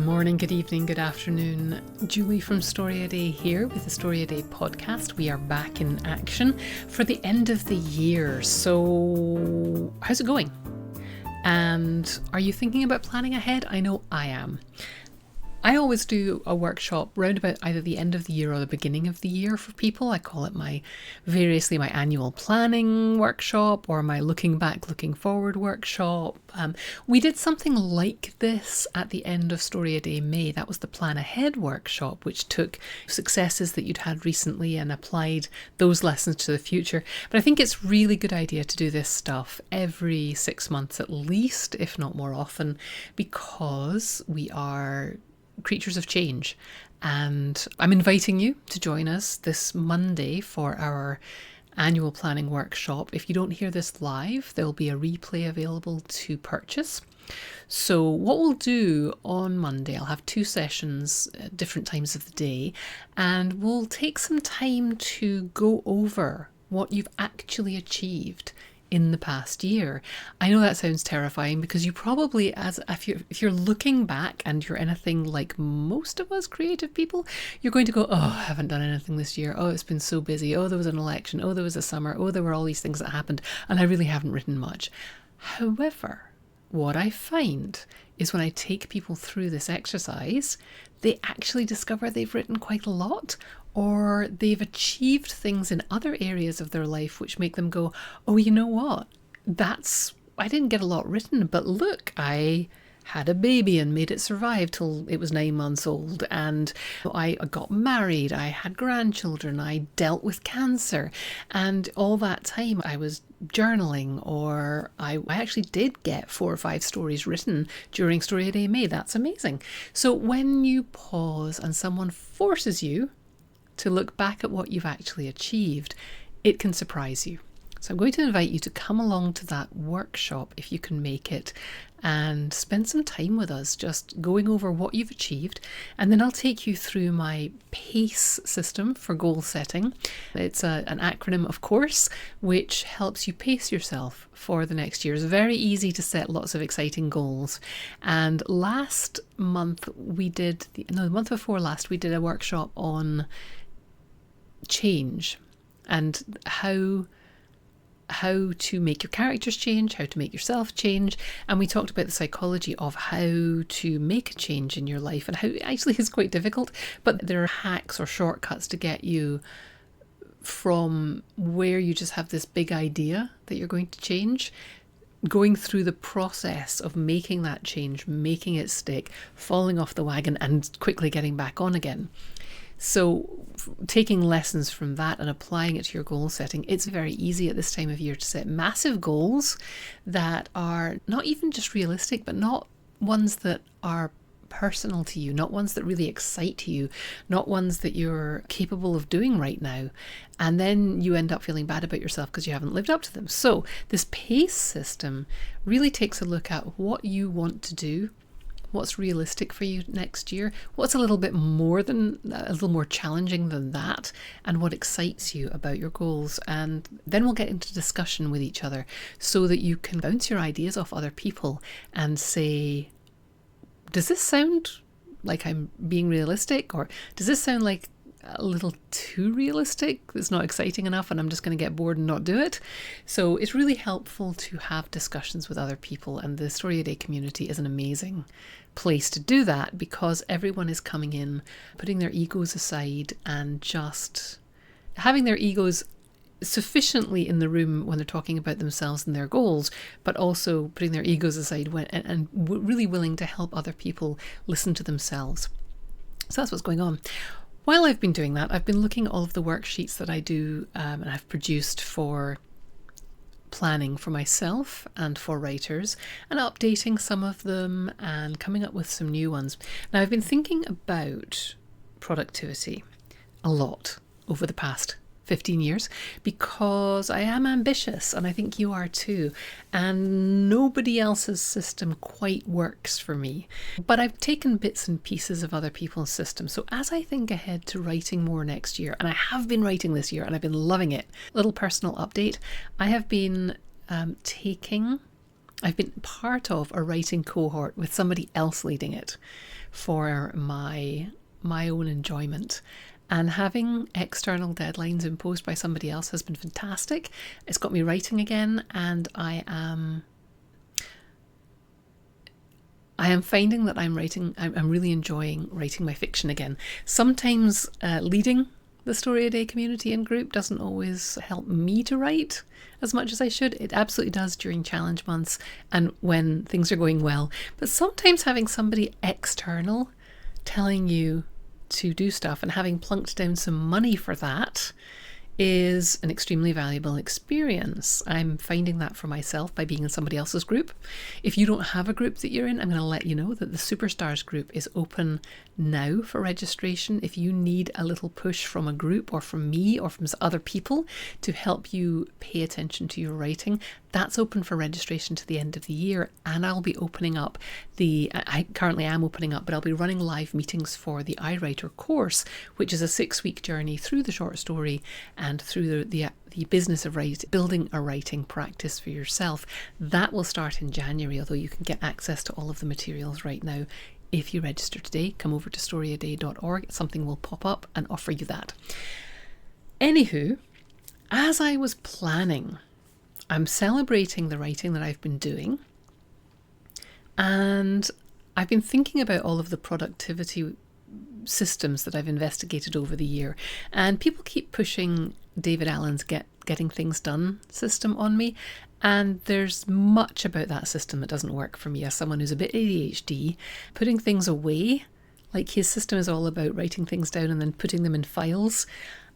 morning, good evening, good afternoon. Julie from Story A Day here with the Story A Day podcast. We are back in action for the end of the year. So, how's it going? And are you thinking about planning ahead? I know I am. I always do a workshop round about either the end of the year or the beginning of the year for people. I call it my annual planning workshop or my looking back, looking forward workshop. We did something like this at the end of Story A Day May. That was the Plan Ahead workshop, which took successes that you'd had recently and applied those lessons to the future. But I think it's really good idea to do this stuff every 6 months at least, if not more often, because we are creatures of change. And I'm inviting you to join us this Monday for our annual planning workshop. If you don't hear this live, there'll be a replay available to purchase. So what we'll do on Monday, I'll have 2 sessions at different times of the day, and we'll take some time to go over what you've actually achieved in the past year. I know that sounds terrifying because you probably, if you're looking back and you're anything like most of us creative people, you're going to go, oh, I haven't done anything this year. Oh, it's been so busy. Oh, there was an election. Oh, there was a summer. Oh, there were all these things that happened and I really haven't written much. However, what I find is when I take people through this exercise, they actually discover they've written quite a lot, or they've achieved things in other areas of their life which make them go, oh, you know what? I didn't get a lot written, but look, I had a baby and made it survive till it was 9 months old, and I got married, I had grandchildren, I dealt with cancer, and all that time I was journaling, or I actually did get 4 or 5 stories written during Story A Day May. That's amazing. So when you pause and someone forces you to look back at what you've actually achieved, it can surprise you. So I'm going to invite you to come along to that workshop if you can make it and spend some time with us just going over what you've achieved. And then I'll take you through my PACE system for goal setting. It's an acronym, of course, which helps you pace yourself for the next year. It's very easy to set lots of exciting goals. And last month the month before last, we did a workshop on change and how to make your characters change, how to make yourself change. And we talked about the psychology of how to make a change in your life and how it actually is quite difficult, but there are hacks or shortcuts to get you from where you just have this big idea that you're going to change, going through the process of making that change, making it stick, falling off the wagon and quickly getting back on again. So taking lessons from that and applying it to your goal setting, it's very easy at this time of year to set massive goals that are not even just realistic, but not ones that are personal to you, not ones that really excite you, not ones that you're capable of doing right now. And then you end up feeling bad about yourself because you haven't lived up to them. So this PACE system really takes a look at what you want to do, what's realistic for you next year, what's a little more challenging than that, and what excites you about your goals. And then we'll get into discussion with each other so that you can bounce your ideas off other people and say, does this sound like I'm being realistic? Or does this sound like a little too realistic? It's not exciting enough and I'm just going to get bored and not do it. So it's really helpful to have discussions with other people, and the Story A Day community is an amazing place to do that because everyone is coming in, putting their egos aside and just having their egos sufficiently in the room when they're talking about themselves and their goals, but also putting their egos aside and really willing to help other people listen to themselves. So that's what's going on. While I've been doing that, I've been looking at all of the worksheets that I do and I've produced for planning for myself and for writers, and updating some of them and coming up with some new ones. Now, I've been thinking about productivity a lot over the past 15 years because I am ambitious, and I think you are too, and nobody else's system quite works for me. But I've taken bits and pieces of other people's systems. So as I think ahead to writing more next year, and I have been writing this year and I've been loving it, little personal update, I have been taking I've been part of a writing cohort with somebody else leading it for my own enjoyment. And having external deadlines imposed by somebody else has been fantastic. It's got me writing again, and I am finding that I'm really enjoying writing my fiction again. Sometimes leading the Story a Day community and group doesn't always help me to write as much as I should. It absolutely does during challenge months and when things are going well. But sometimes having somebody external telling you to do stuff and having plunked down some money for that is an extremely valuable experience. I'm finding that for myself by being in somebody else's group. If you don't have a group that you're in, I'm going to let you know that the Superstars group is open now for registration. If you need a little push from a group or from me or from other people to help you pay attention to your writing, that's open for registration to the end of the year. And I'll be opening up I currently am opening up, but I'll be running live meetings for the iWriter course, which is a 6-week journey through the short story and through the business of building a writing practice for yourself. That will start in January, although you can get access to all of the materials right now. If you register today, come over to storyaday.org. Something will pop up and offer you that. Anywho, as I was planning, I'm celebrating the writing that I've been doing, and I've been thinking about all of the productivity systems that I've investigated over the year, and people keep pushing David Allen's getting things done system on me, and there's much about that system that doesn't work for me as someone who's a bit ADHD. Putting things away, like his system is all about writing things down and then putting them in files.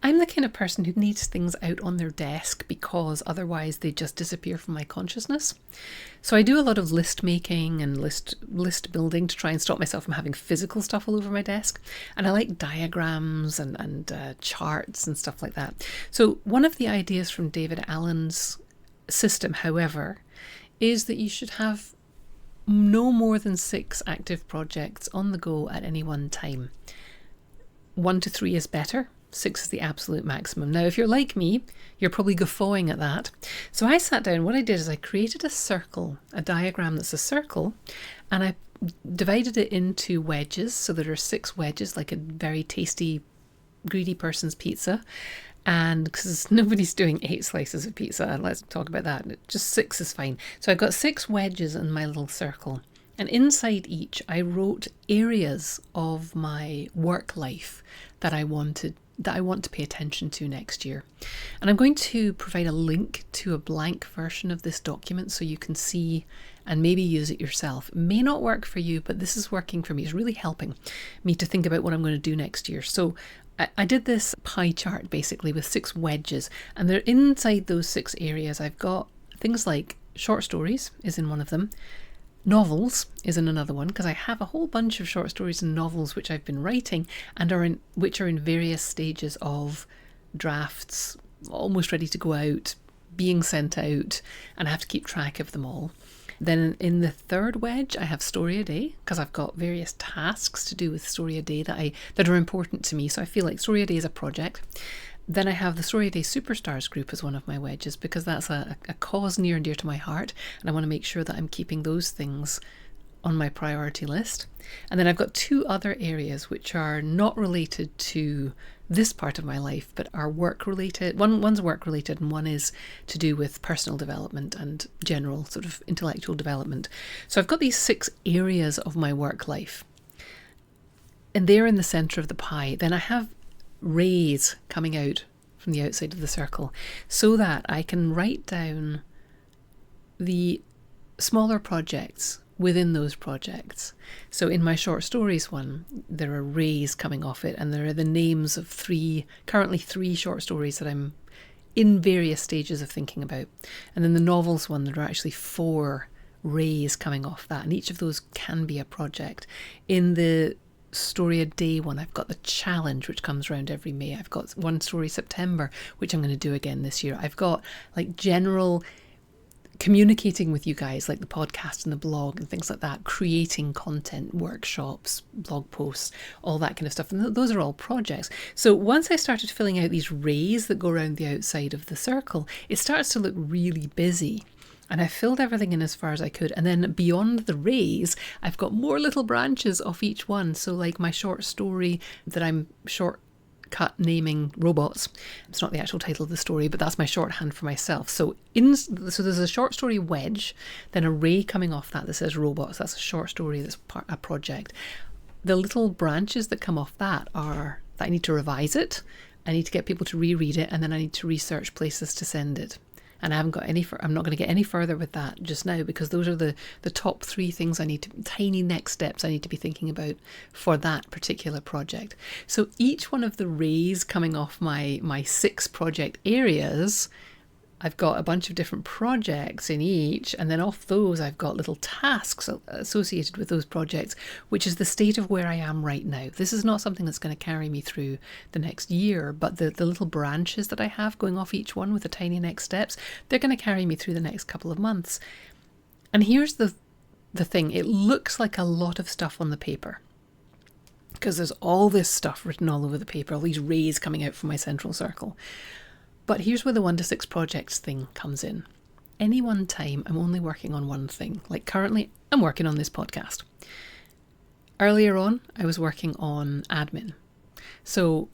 I'm the kind of person who needs things out on their desk because otherwise they just disappear from my consciousness. So I do a lot of list making and list building to try and stop myself from having physical stuff all over my desk. And I like diagrams and charts and stuff like that. So one of the ideas from David Allen's system, however, is that you should have no more than 6 active projects on the go at any one time. 1 to 3 is better. 6 is the absolute maximum. Now, if you're like me, you're probably guffawing at that. So I sat down, what I did is I created a circle, a diagram that's a circle, and I divided it into wedges. So there are 6 wedges, like a very tasty, greedy person's pizza. And because nobody's doing 8 slices of pizza, and let's talk about that. Just 6 is fine. So I've got 6 wedges in my little circle. And inside each, I wrote areas of my work life that I want to pay attention to next year. And I'm going to provide a link to a blank version of this document so you can see and maybe use it yourself. It may not work for you, but this is working for me. It's really helping me to think about what I'm going to do next year. So I did this pie chart basically with 6 wedges, and they're inside those 6 areas. I've got things like short stories is in one of them. Novels is in another one, because I have a whole bunch of short stories and novels which I've been writing and which are in various stages of drafts, almost ready to go out, being sent out, and I have to keep track of them all. Then in the 3rd wedge, I have Story a Day, because I've got various tasks to do with Story a Day that are important to me. So I feel like Story a Day is a project. Then I have the Story a Day Superstars group as one of my wedges, because that's a cause near and dear to my heart, and I want to make sure that I'm keeping those things on my priority list. And then I've got 2 other areas which are not related to this part of my life, but are work related. One's work related, and one is to do with personal development and general sort of intellectual development. So I've got these 6 areas of my work life, and they're in the centre of the pie. Then I have rays coming out from the outside of the circle so that I can write down the smaller projects within those projects. So in my short stories one, there are rays coming off it, and there are the names of currently three short stories that I'm in various stages of thinking about. And then the novels one, there are actually 4 rays coming off that, and each of those can be a project. In the Story a Day one, I've got the challenge, which comes around every May. I've got one story September, which I'm going to do again this year. I've got like general communicating with you guys, like the podcast and the blog and things like that, creating content, workshops, blog posts, all that kind of stuff. And those are all projects. So once I started filling out these rays that go around the outside of the circle, it starts to look really busy. And I filled everything in as far as I could. And then beyond the rays, I've got more little branches off each one. So like my short story that I'm shortcut naming Robots. It's not the actual title of the story, but that's my shorthand for myself. So there's a short story wedge, then a ray coming off that says Robots. That's a short story that's a project. The little branches that come off that are that I need to revise it. I need to get people to reread it, and then I need to research places to send it. And I'm not going to get any further with that just now, because those are the top 3 things tiny next steps I need to be thinking about for that particular project. So each one of the rays coming off my 6 project areas, I've got a bunch of different projects in each, and then off those I've got little tasks associated with those projects, which is the state of where I am right now. This is not something that's going to carry me through the next year, but the little branches that I have going off each one with the tiny next steps, they're going to carry me through the next couple of months. And here's the thing, it looks like a lot of stuff on the paper, because there's all this stuff written all over the paper, all these rays coming out from my central circle. But here's where the 1 to 6 projects thing comes in. Any one time, I'm only working on one thing. Like currently, I'm working on this podcast. Earlier on, I was working on admin. So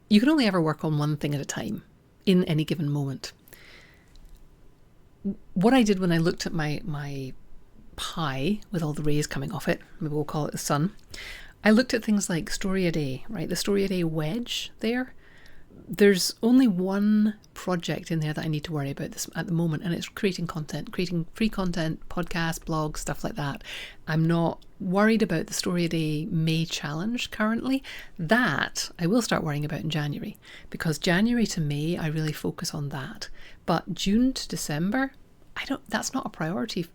you can only ever work on one thing at a time in any given moment. What I did when I looked at my pie with all the rays coming off it, maybe we'll call it the sun, I looked at things like Story a Day, right? The Story a Day wedge there. There's only one project in there that I need to worry about this at the moment, and it's creating free content, podcasts, blogs, stuff like that. I'm not worried about the Story a Day May challenge currently. That I will start worrying about in January, because January to May I really focus on that. But June to December, that's not a priority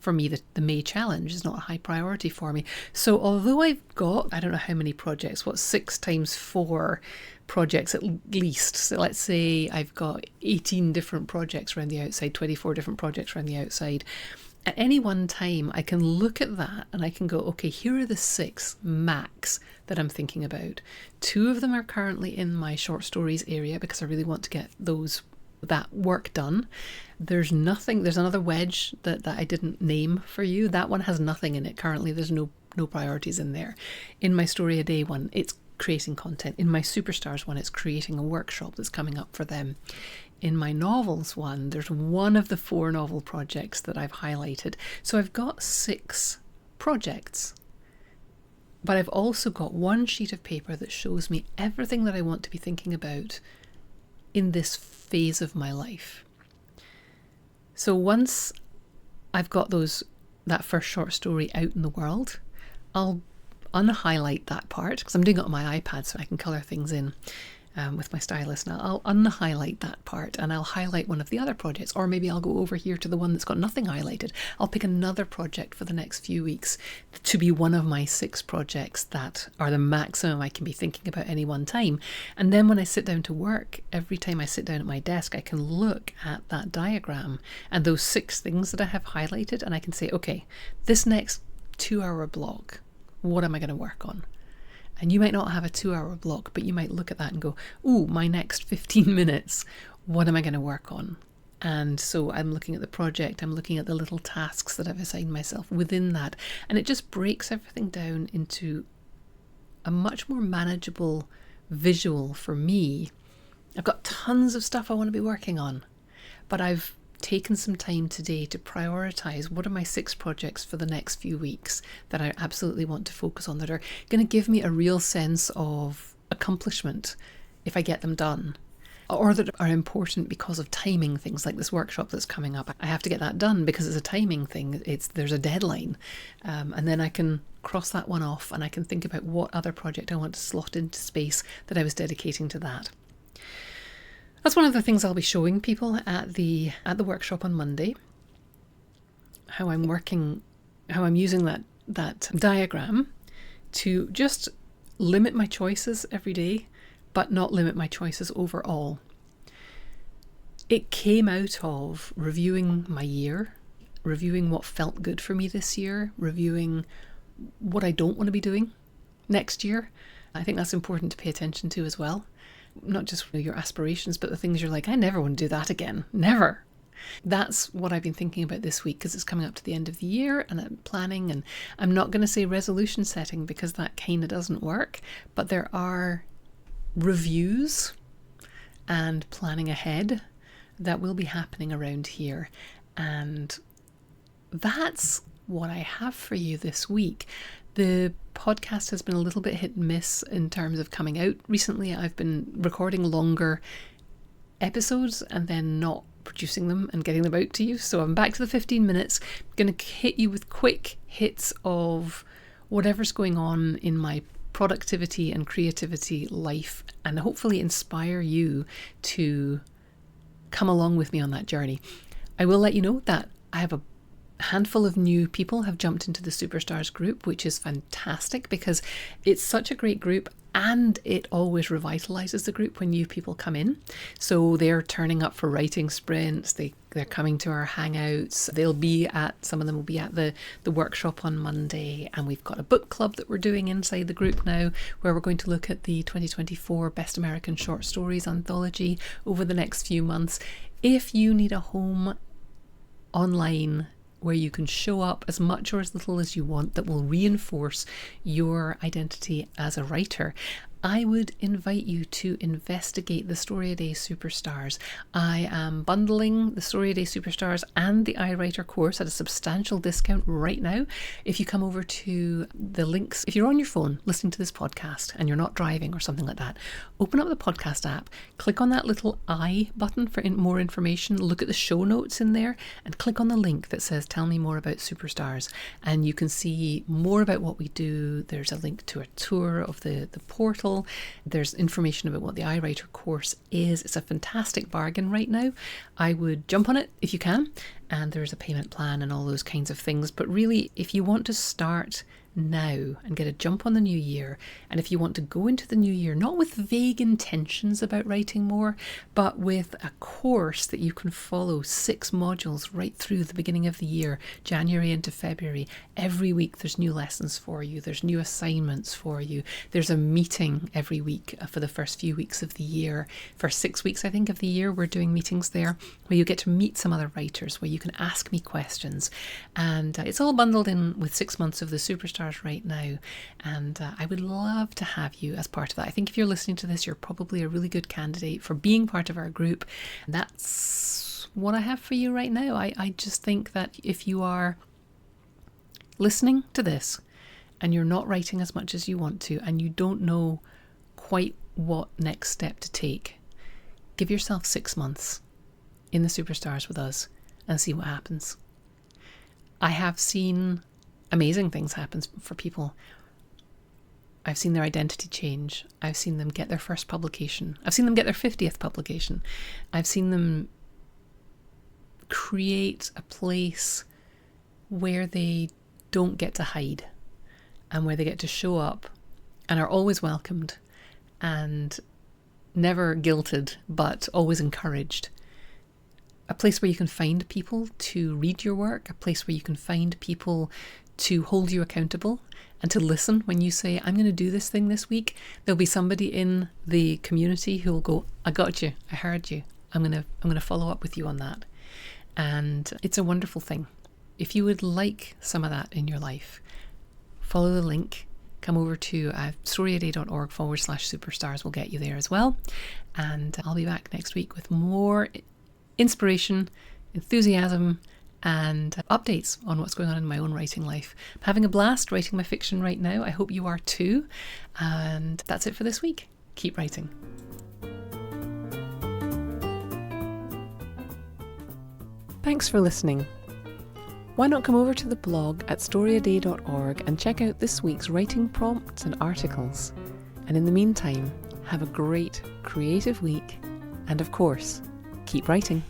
for me. The May challenge is not a high priority for me. So although I've got, I don't know how many projects, 6 times 4 projects at least. So let's say I've got 18 different projects around the outside, 24 different projects around the outside. At any one time, I can look at that and I can go, okay, here are the 6 max that I'm thinking about. 2 of them are currently in my short stories area because I really want to get that work done. There's another wedge that I didn't name for you. That one has nothing in it currently. There's no priorities in there. In my Story a Day one, it's creating content. In my Superstars one, it's creating a workshop that's coming up for them. In my novels one, there's one of the 4 novel projects that I've highlighted. So I've got 6 projects, but I've also got one sheet of paper that shows me everything that I want to be thinking about in this phase of my life. So once I've got that first short story out in the world, I'll unhighlight that part, because I'm doing it on my iPad so I can colour things in with my stylus now. I'll unhighlight that part and I'll highlight one of the other projects, or maybe I'll go over here to the one that's got nothing highlighted. I'll pick another project for the next few weeks to be one of my 6 projects that are the maximum I can be thinking about any one time. And then when I sit down to work, every time I sit down at my desk, I can look at that diagram and those 6 things that I have highlighted, and I can say, okay, this next 2-hour block, what am I going to work on? And you might not have a 2-hour block, but you might look at that and go, ooh, my next 15 minutes, what am I going to work on? And so I'm looking at the project, I'm looking at the little tasks that I've assigned myself within that. And it just breaks everything down into a much more manageable visual for me. I've got tons of stuff I want to be working on, but I've taken some time today to prioritize what are my 6 projects for the next few weeks that I absolutely want to focus on, that are going to give me a real sense of accomplishment if I get them done, or that are important because of timing things, like this workshop that's coming up. I have to get that done because it's a timing thing. There's a deadline, and then I can cross that one off and I can think about what other project I want to slot into space that I was dedicating to that. That's one of the things I'll be showing people at the workshop on Monday. How I'm using that diagram to just limit my choices every day, but not limit my choices overall. It came out of reviewing my year, reviewing what felt good for me this year, reviewing what I don't want to be doing next year. I think that's important to pay attention to as well. Not just your aspirations, but the things you're like, I never want to do that again. Never. That's what I've been thinking about this week, because it's coming up to the end of the year and I'm planning, and I'm not going to say resolution setting because that kind of doesn't work, but there are reviews and planning ahead that will be happening around here. And that's what I have for you this week. The podcast has been a little bit hit and miss in terms of coming out. Recently, I've been recording longer episodes and then not producing them and getting them out to you. So I'm back to the 15 minutes. I'm going to hit you with quick hits of whatever's going on in my productivity and creativity life, and hopefully inspire you to come along with me on that journey. I will let you know that I have a handful of new people have jumped into the Superstars group, which is fantastic because it's such a great group and it always revitalizes the group when new people come in. So they're turning up for writing sprints, they're coming to our hangouts, some of them will be at the workshop on Monday, and we've got a book club that we're doing inside the group now where we're going to look at the 2024 Best American Short Stories anthology over the next few months. If you need a home online where you can show up as much or as little as you want that will reinforce your identity as a writer, I would invite you to investigate the Story A Day Superstars. I am bundling the Story A Day Superstars and the iWriter course at a substantial discount right now. If you come over to the links, if you're on your phone listening to this podcast and you're not driving or something like that, open up the podcast app, click on that little I button for more information, look at the show notes in there, and click on the link that says tell me more about Superstars, and you can see more about what we do. There's a link to a tour of the portal. There's information about what the iWriter course is. It's a fantastic bargain right now. I would jump on it if you can, and there's a payment plan and all those kinds of things. But really, if you want to start now and get a jump on the new year, and if you want to go into the new year not with vague intentions about writing more, but with a course that you can follow 6 modules right through the beginning of the year, January into February, every week there's new lessons for you, there's new assignments for you, there's a meeting every week for the first few weeks of the year. For 6 weeks, I think, of the year, we're doing meetings there where you get to meet some other writers, where you can ask me questions, and it's all bundled in with 6 months of the Superstars right now, and I would love to have you as part of that. I think if you're listening to this, you're probably a really good candidate for being part of our group. That's what I have for you right now. I just think that if you are listening to this and you're not writing as much as you want to, and you don't know quite what next step to take, give yourself 6 months in the Superstars with us and see what happens. I have seen amazing things happen for people. I've seen their identity change. I've seen them get their first publication. I've seen them get their 50th publication. I've seen them create a place where they don't get to hide and where they get to show up and are always welcomed and never guilted, but always encouraged. A place where you can find people to read your work, a place where you can find people to hold you accountable and to listen when you say, I'm going to do this thing this week. There'll be somebody in the community who will go, I got you, I heard you, I'm going to follow up with you on that. And it's a wonderful thing. If you would like some of that in your life, follow the link, come over to storyaday.org/superstars. Will get you there as well. And I'll be back next week with more inspiration, enthusiasm, and updates on what's going on in my own writing life. I'm having a blast writing my fiction right now. I hope you are too. And that's it for this week. Keep writing. Thanks for listening. Why not come over to the blog at storyaday.org and check out this week's writing prompts and articles. And in the meantime, have a great creative week. And of course, keep writing.